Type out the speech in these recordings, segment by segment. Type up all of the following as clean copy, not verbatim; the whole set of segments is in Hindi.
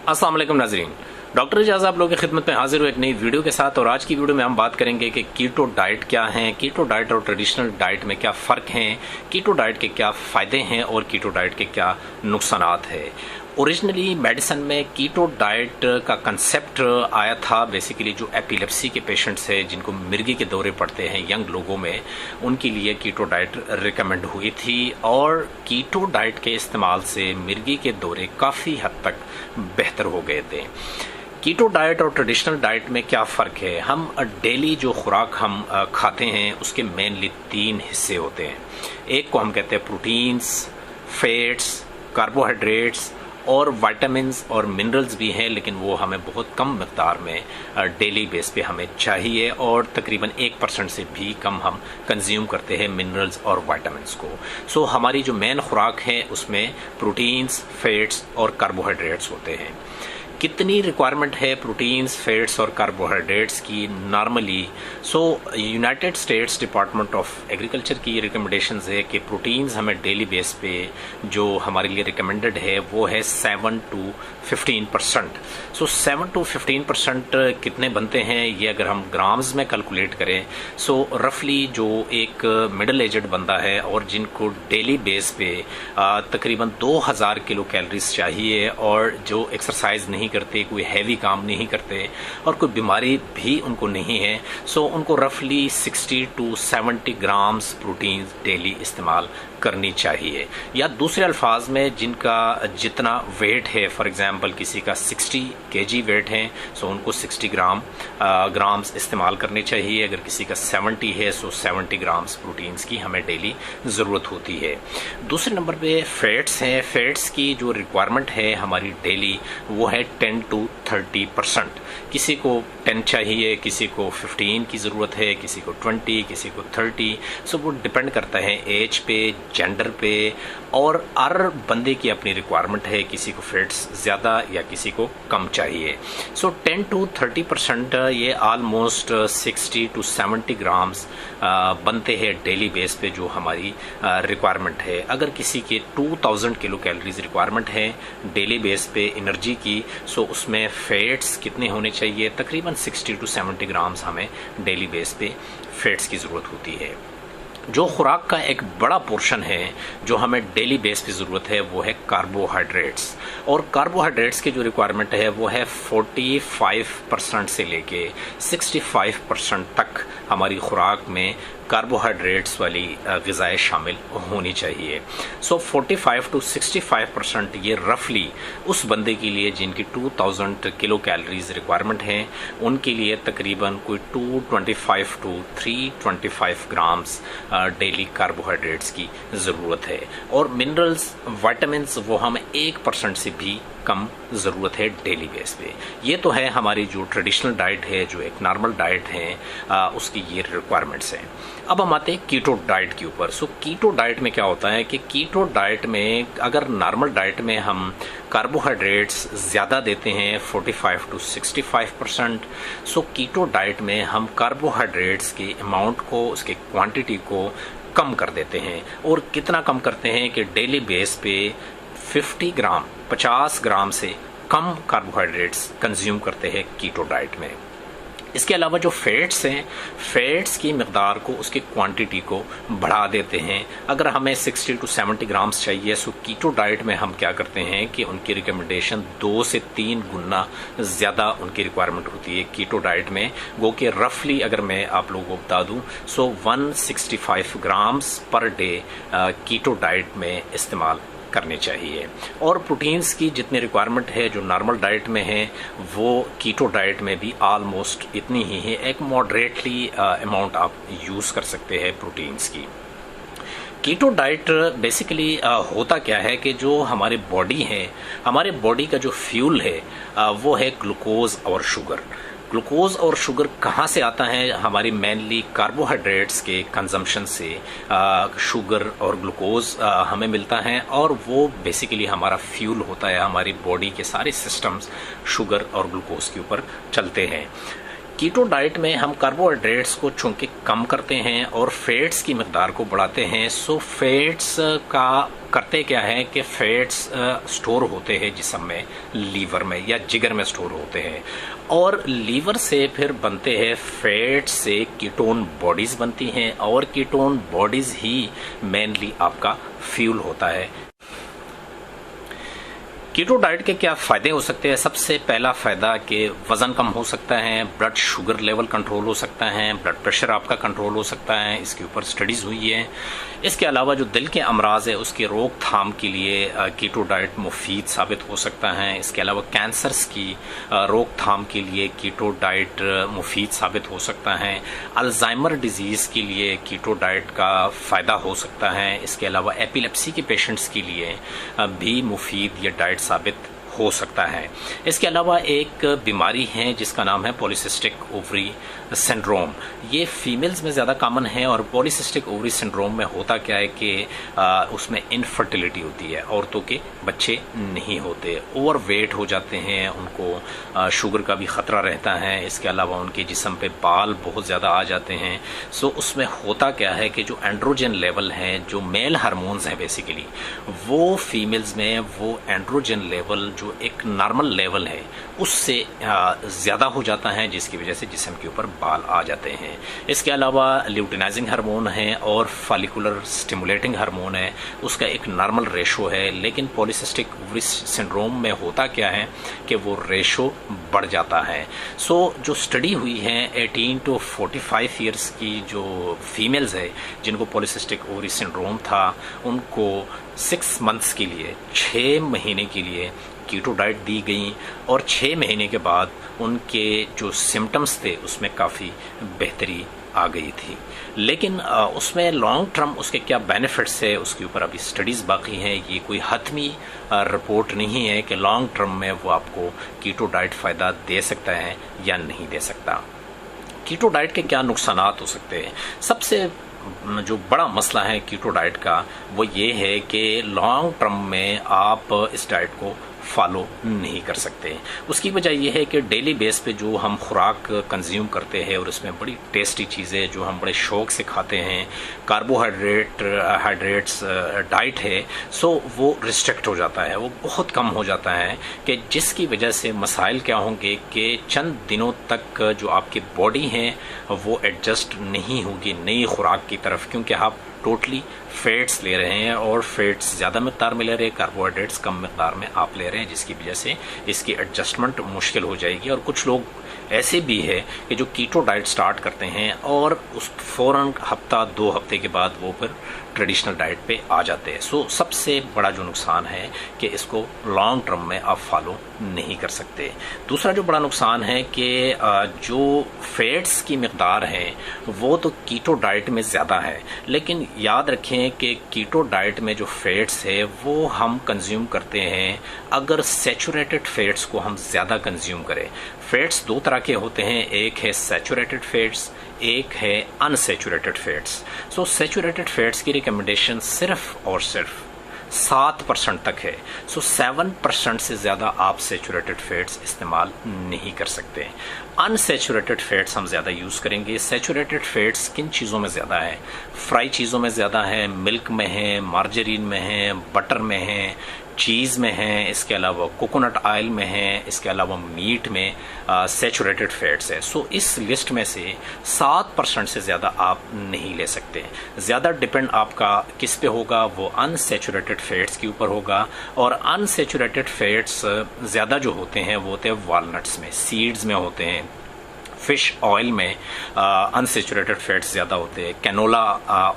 अस्सलाम वालेकुम नाजरीन, डॉक्टर इजाज़ आप लोगों की खिदमत में हाजिर हूँ एक नई वीडियो के साथ। और आज की वीडियो में हम बात करेंगे कि कीटो डाइट क्या है, कीटो डाइट और ट्रेडिशनल डाइट में क्या फ़र्क हैं, कीटो डाइट के क्या फ़ायदे हैं और कीटो डाइट के क्या नुकसानात हैं। ओरिजिनली मेडिसिन में कीटो डाइट का कंसेप्ट आया था बेसिकली जो एपिलेप्सी के पेशेंट्स हैं, जिनको मिर्गी के दौरे पड़ते हैं यंग लोगों में, उनके लिए कीटो डाइट रिकमेंड हुई थी। और कीटो डाइट के इस्तेमाल से मिर्गी के दौरे काफ़ी हद तक बेहतर हो गए थे। कीटो डाइट और ट्रेडिशनल डाइट में क्या फ़र्क है? हम डेली जो खुराक हम खाते हैं उसके मेनली 3 हिस्से होते हैं। एक को हम कहते हैं प्रोटीन्स, फैट्स, कार्बोहाइड्रेट्स और विटामिन्स और मिनरल्स भी हैं, लेकिन वो हमें बहुत कम मिक़दार में डेली बेस पे हमें चाहिए और तकरीबन 1% से भी कम हम कंज्यूम करते हैं मिनरल्स और विटामिन्स को। सो हमारी जो मेन खुराक है उसमें प्रोटीन्स, फैट्स और कार्बोहाइड्रेट्स होते हैं। कितनी रिक्वायरमेंट है प्रोटीन्स, फैट्स और कार्बोहाइड्रेट्स की normally? United states department of agriculture की रिकमेंडेशंस है कि प्रोटीन्स हमें डेली बेस पे जो हमारे लिए रिकमेंडेड है वो है 7 to 15%। 7 to 15% कितने बनते हैं ये अगर हम ग्राम्स में कैलकुलेट करें, रफली जो एक मिडिल एजड बंदा है और जिनको डेली बेस पे तकरीबन 2000 किलो कैलोरीज चाहिए और जो एक्सरसाइज नहीं करते, कोई हैवी काम नहीं करते और कोई बीमारी भी उनको नहीं है, उनको रफली 60 to 70 ग्राम्स प्रोटीन डेली इस्तेमाल करनी चाहिए। या दूसरे अल्फाज में जिनका जितना वेट है, फॉर एग्जांपल किसी का 60 kg वेट है, उनको 60 ग्राम्स इस्तेमाल करने चाहिए। अगर किसी का 70 है 70 ग्राम्स प्रोटीन्स की हमें डेली ज़रूरत होती है। दूसरे नंबर पे फैट्स हैं। फैट्स की जो रिक्वायरमेंट है हमारी डेली वो है 10 to 30%। किसी को 10 चाहिए, किसी को 15 की ज़रूरत है, किसी को 20, किसी को 30। वो डिपेंड करता है एज पे, जेंडर पे और हर बंदे की अपनी रिक्वायरमेंट है, किसी को फैट्स ज़्यादा या किसी को कम चाहिए। 10 to 30% ये ऑलमोस्ट 60 to 70 ग्राम्स बनते हैं डेली बेस पे जो हमारी रिक्वायरमेंट है। अगर किसी के 2000 किलो कैलोरीज रिक्वायरमेंट है डेली बेस पे एनर्जी की, उसमें फैट्स कितने होने चाहिए? तकरीबन 60 to 70 ग्राम्स हमें डेली बेस पे फैट्स की ज़रूरत होती है। जो खुराक का एक बड़ा पोर्शन है जो हमें डेली बेस पे ज़रूरत है वो है कार्बोहाइड्रेट्स। और कार्बोहाइड्रेट्स की जो रिक्वायरमेंट है वो है 45% से लेके 65% तक हमारी खुराक में कार्बोहाइड्रेट्स वाली ग़िज़ाएँ शामिल होनी चाहिए। 45 to 65% ये रफली उस बंदे के लिए जिनकी 2000 किलो कैलोरीज रिक्वायरमेंट है, उनके लिए तकरीबन कोई 225 to 325 ग्राम्स डेली कार्बोहाइड्रेट्स की ज़रूरत है। और मिनरल्स, विटामिन्स वो हमें 1% से भी कम ज़रूरत है डेली बेस पे। ये तो है हमारी जो ट्रेडिशनल डाइट है, जो एक नॉर्मल डाइट है, उसकी ये रिक्वायरमेंट्स हैं। अब हम आते हैं कीटो डाइट के ऊपर। कीटो डाइट में क्या होता है कि कीटो डाइट में अगर नॉर्मल डाइट में हम कार्बोहाइड्रेट्स ज़्यादा देते हैं 45 to 65%, कीटो डाइट में हम कार्बोहाइड्रेट्स के अमाउंट को, उसके क्वांटिटी को कम कर देते हैं। और कितना कम करते हैं कि डेली बेस पे 50 ग्राम से कम कार्बोहाइड्रेट्स कंज्यूम करते हैं कीटो डाइट में। इसके अलावा जो फैट्स हैं, फैट्स की मिकदार को, उसकी क्वांटिटी को बढ़ा देते हैं। अगर हमें 60 to 70 ग्राम्स चाहिए, कीटो डाइट में हम क्या करते हैं कि उनकी रिकमेंडेशन 2 से 3 गुना ज़्यादा उनकी रिक्वायरमेंट होती है कीटो डाइट में। गो कि रफली अगर मैं आप लोगों को बता दूं 165 grams per day keto diet में इस्तेमाल करने चाहिए। और प्रोटीन्स की जितनी रिक्वायरमेंट है जो नॉर्मल डाइट में है वो कीटो डाइट में भी ऑलमोस्ट इतनी ही है। एक मॉडरेटली अमाउंट आप यूज़ कर सकते हैं प्रोटीन्स की। कीटो डाइट बेसिकली होता क्या है कि जो हमारी बॉडी है, हमारे बॉडी का जो फ्यूल है वो है ग्लूकोज और शुगर। ग्लूकोज और शुगर कहाँ से आता है? हमारी मेनली कार्बोहाइड्रेट्स के कंजम्पशन से शुगर और ग्लूकोज हमें मिलता है और वो बेसिकली हमारा फ्यूल होता है। हमारी बॉडी के सारे सिस्टम्स शुगर और ग्लूकोज के ऊपर चलते हैं। कीटो डाइट में हम कार्बोहाइड्रेट्स को चूंकि कम करते हैं और फैट्स की मिकदार को बढ़ाते हैं। सो फैट्स का करते क्या है कि फैट्स स्टोर होते हैं जिस्म में, लीवर में या जिगर में स्टोर होते हैं, और लीवर से फिर बनते हैं फैट से कीटोन बॉडीज बनती हैं, और कीटोन बॉडीज ही मेनली आपका फ्यूल होता है। कीटो डाइट के क्या फायदे हो सकते हैं? सबसे पहला फायदा कि वजन कम हो सकता है, ब्लड शुगर लेवल कंट्रोल हो सकता है, ब्लड प्रेशर आपका कंट्रोल हो सकता है, इसके ऊपर स्टडीज हुई है। इसके अलावा जो दिल के अमराज है उसकी रोकथाम के लिए कीटो डाइट मुफीद साबित हो सकता है। इसके अलावा कैंसर्स की रोकथाम के लिए कीटो डाइट मुफीद साबित हो सकता है। अल्जाइमर डिजीज के लिए कीटो डाइट का फायदा हो सकता है। इसके अलावा एपिलेप्सी के पेशेंट्स के लिए भी मुफीद ये डाइट साबित हो सकता है। इसके अलावा एक बीमारी है जिसका नाम है पॉलीसिस्टिक ओवरी सिंड्रोम। ये फीमेल्स में ज़्यादा कॉमन है, और पॉलीसिस्टिक ओवरी सिंड्रोम में होता क्या है कि उसमें इनफर्टिलिटी होती है, औरतों के बच्चे नहीं होते, ओवरवेट हो जाते हैं, उनको शुगर का भी ख़तरा रहता है। इसके अलावा उनके जिस्म पे बाल बहुत ज़्यादा आ जाते हैं। सो उसमें होता क्या है कि जो एंड्रोजन लेवल है, जो मेल हार्मोन्स हैं बेसिकली, वो फीमेल्स में वो एंड्रोजन लेवल जो एक नॉर्मल लेवल है उससे ज़्यादा हो जाता है, जिसकी वजह से जिस्म के ऊपर बाल आ जाते हैं। इसके अलावा ल्यूटिनाइजिंग हार्मोन है और फॉलिकुलर स्टिमुलेटिंग हार्मोन है, उसका एक नॉर्मल रेशो है। लेकिन पॉलीसिस्टिक ओवरी सिंड्रोम में होता क्या है कि वो रेशो बढ़ जाता है। सो जो स्टडी हुई है 18 to 45 ईयर्स की जो फीमेल्स है जिनको पॉलीसिस्टिक ओवरी सिंड्रोम था, उनको 6 मंथ्स के लिए, 6 महीने के लिए कीटो डाइट दी गई, और 6 महीने के बाद उनके जो सिम्टम्स थे उसमें काफ़ी बेहतरी आ गई थी। लेकिन उसमें लॉन्ग टर्म उसके क्या बेनिफिट्स है उसके ऊपर अभी स्टडीज़ बाकी हैं। ये कोई हतमी रिपोर्ट नहीं है कि लॉन्ग टर्म में वो आपको कीटो डाइट फ़ायदा दे सकता है या नहीं दे सकता। कीटो डाइट के क्या नुकसानात हो सकते हैं? सबसे जो बड़ा मसला है कीटो डाइट का वो ये है कि लॉन्ग टर्म में आप इस डाइट को फॉलो नहीं कर सकते। उसकी वजह यह है कि डेली बेस पे जो हम खुराक कंज्यूम करते हैं और इसमें बड़ी टेस्टी चीज़ें जो हम बड़े शौक से खाते हैं, कार्बोहाइड्रेट्स डाइट है, सो वो रिस्ट्रिक्ट हो जाता है, वो बहुत कम हो जाता है, कि जिसकी वजह से मसाइल क्या होंगे कि चंद दिनों तक जो आपकी बॉडी है वो एडजस्ट नहीं होगी नई खुराक की तरफ, क्योंकि आप टोटली फैट्स ले रहे हैं और फैट्स ज़्यादा मकदार में ले रहे हैं, कार्बोहाइड्रेट्स कम मकदार में आप ले रहे हैं, जिसकी वजह से इसकी एडजस्टमेंट मुश्किल हो जाएगी। और कुछ लोग ऐसे भी है कि जो कीटो डाइट स्टार्ट करते हैं और उस फ़ौरन हफ्ता 2 हफ्ते के बाद वो फिर ट्रेडिशनल डाइट पे आ जाते हैं। सो सबसे बड़ा जो नुकसान है कि इसको लॉन्ग टर्म में आप फॉलो नहीं कर सकते। दूसरा जो बड़ा नुकसान है कि जो फैट्स की मिकदार है वो तो कीटो डाइट में ज़्यादा है, लेकिन याद रखें कि कीटो डाइट में जो फैट्स है वो हम कंज्यूम करते हैं अगर सैचुरेटेड फैट्स को हम ज़्यादा कंज्यूम करें। फैट्स 2 तरह के होते हैं, एक है सैचुरेटेड फैट्स, एक है अनसैचुरेटेड फैट्स। सो सैचुरेटेड फैट्स की रिकमेंडेशन सिर्फ और सिर्फ 7% तक है। सो 7% से ज़्यादा आप सैचुरेटेड फैट्स इस्तेमाल नहीं कर सकते। अनसैचुरेटेड फैट्स हम ज़्यादा यूज़ करेंगे। सैचुरेटेड फैट्स किन चीज़ों में ज़्यादा है? फ्राई चीज़ों में ज़्यादा है, मिल्क में है, मार्जरीन में है, बटर में है, चीज़ में है, इसके अलावा कोकोनट ऑयल में है, इसके अलावा मीट में सैचुरेटेड फैट्स है। सो इस लिस्ट में से 7% से ज़्यादा आप नहीं ले सकते। ज़्यादा डिपेंड आपका किस पे होगा? वो अनसैचुरेटेड फैट्स के ऊपर होगा। और अनसैचुरेटेड फैट्स ज़्यादा जो होते हैं वो होते हैं वालनट्स में, सीड्स में होते हैं, फिश ऑयल में अनसैचुरेटेड फैट्स ज़्यादा होते हैं, कैनोला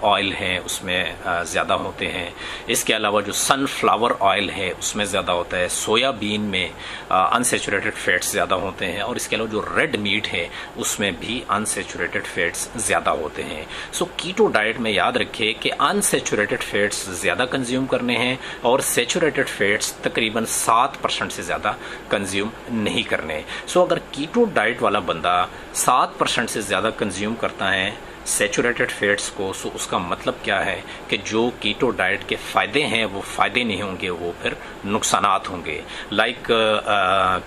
ऑयल है उसमें ज़्यादा होते हैं। इसके अलावा जो सनफ्लावर ऑयल है उसमें ज़्यादा होता है, सोयाबीन में अनसैचुरेटेड फैट्स ज़्यादा होते हैं, और इसके अलावा जो रेड मीट है उसमें भी अनसैचुरेटेड फैट्स ज़्यादा होते हैं। सो कीटो डाइट में याद रखिए कि अनसैचुरेटेड फैट्स ज़्यादा कंज्यूम करने हैं और सैचुरेटेड फैट्स तकरीबन 7% से ज़्यादा कंज्यूम नहीं करने। सो अगर कीटो डाइट वाला बंदा 7% से ज़्यादा कंज्यूम करता है सैचुरेटेड फैट्स को, सो उसका मतलब क्या है कि जो कीटो डाइट के फ़ायदे हैं वो फ़ायदे नहीं होंगे, वो फिर नुकसानात होंगे। लाइक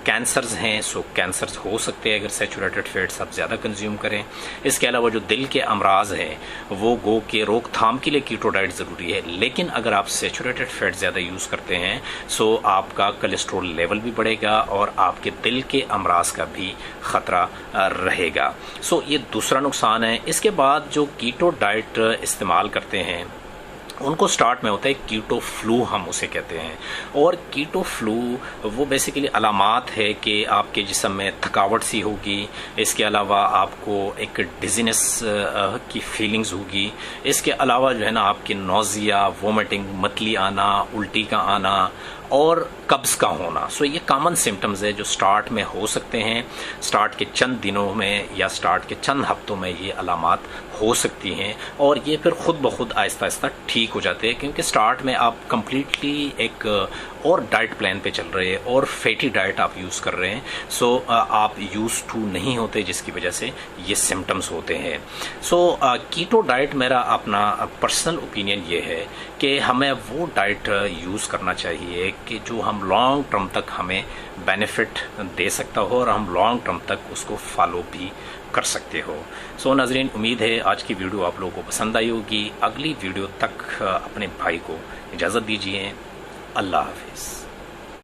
कैंसर्स हैं, सो कैंसर्स हो सकते हैं अगर सैचुरेटेड फैट्स आप ज़्यादा कंज्यूम करें। इसके अलावा जो दिल के अमराज हैं वो गो के रोकथाम के लिए कीटो डाइट ज़रूरी है, लेकिन अगर आप सैचुरेटेड फैट ज़्यादा यूज़ करते हैं सो आपका कोलेस्ट्रॉल लेवल भी बढ़ेगा और आपके दिल के अमराज का भी ख़तरा रहेगा। सो ये दूसरा नुकसान है। इसके बाद जो कीटो डाइट इस्तेमाल करते हैं उनको स्टार्ट में होता है कीटो फ्लू, हम उसे कहते हैं। और कीटो फ्लू वो बेसिकली अलामात है कि आपके जिस्म में थकावट सी होगी, इसके अलावा आपको एक डिजीनेस की फीलिंग्स होगी, इसके अलावा जो है ना आपकी नोज़िया, वोमिटिंग, मतली आना, उल्टी का आना और कब्ज़ का होना। सो ये कॉमन सिम्टम्स है जो स्टार्ट में हो सकते हैं। स्टार्ट के चंद दिनों में या स्टार्ट के चंद हफ्तों में ये अलामात हो सकती हैं और ये फिर खुद ब खुद आहिस्ता आहिस्ता ठीक हो जाते हैं, क्योंकि स्टार्ट में आप कम्प्लीटली एक और डाइट प्लान पे चल रहे हैं और फैटी डाइट आप यूज़ कर रहे हैं। सो आप यूज़ टू नहीं होते, जिसकी वजह से ये सिम्टम्स होते हैं। सो कीटो डाइट, मेरा अपना पर्सनल ओपिनियन ये है कि हमें वो डाइट यूज़ करना चाहिए कि जो हम लॉन्ग टर्म तक हमें बेनिफिट दे सकता हो और हम लॉन्ग टर्म तक उसको फॉलो भी कर सकते हो। सो नाज़रीन, उम्मीद है आज की वीडियो आप लोगों को पसंद आई होगी। अगली वीडियो तक अपने भाई को इजाज़त दीजिए। अल्लाह हाफिज़।